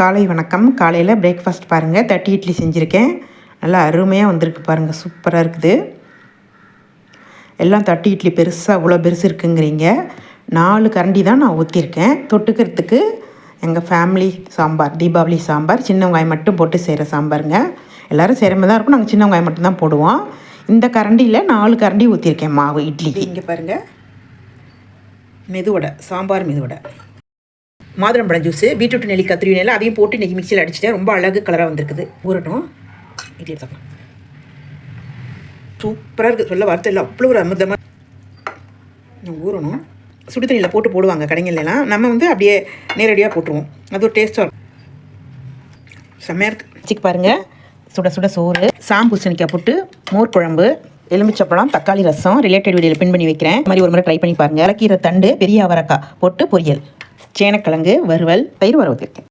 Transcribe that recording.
காலை வணக்கம். காலையில் பிரேக்ஃபாஸ்ட் பாருங்கள், தட்டி இட்லி செஞ்சுருக்கேன். நல்லா அருமையாக வந்திருக்கு பாருங்கள், சூப்பராக இருக்குது. எல்லாம் தட்டி இட்லி பெருசாக அவ்வளோ பெருசு இருக்குங்கிறீங்க. 4 கரண்டி தான் நான் ஊற்றிருக்கேன். தொட்டுக்கிறதுக்கு எங்கள் ஃபேமிலி சாம்பார், தீபாவளி சாம்பார், சின்ன வெங்காயம் மட்டும் போட்டு செய்கிற சாம்பாருங்க. எல்லோரும் செய்கிற மாதிரி தான் இருக்கும், நாங்கள் சின்ன வெங்காயம் மட்டும்தான் போடுவோம். இந்த கரண்டியில் 4 கரண்டி ஊற்றிருக்கேன் மாவு இட்லிக்கு. இங்கே பாருங்கள், மெதுவடை, சாம்பார் மெதுவடை, மாதுளம்பழம் ஜூஸு, பீட்ரூட் நெல்லிக்காய் துருவினெல்லாம் அதையும் போட்டு இன்றைக்கி மிக்சியில் அடிச்சிட்டேன். ரொம்ப அழகு கலராக வந்திருக்குது. ஊறட்டும். இட்லி எடுத்துக்கலாம். சூப்பராக இருக்குது, சொல்ல வார்த்தை இல்லை, அவ்வளோ ஒரு அமிர்தமாக ஊறணும். சுடு தண்ணியில் போட்டு போடுவாங்க கடைங்கள்லாம். நம்ம அப்படியே நேரடியாக போட்டுருவோம். அது ஒரு டேஸ்ட்டாக இருக்கும், செம்மையாக இருக்குது. வச்சுக்கு பாருங்கள், சுட சுட சோறு, சாம்பூசணிக்காய் போட்டு மோர் குழம்பு, எலுமிச்சப்பழம், தக்காளி ரசம் ரிலேட்டட் வீடியோவில் பின் பண்ணி வைக்கிறேன். இந்த மாதிரி ஒரு முறை ட்ரை பண்ணி பாருங்கள். இலக்கீரை தண்டு, பெரிய அவரக்காய் போட்டு பொரியல், சேனக்கிழங்கு வறுவல், தயிர் வறுவல்.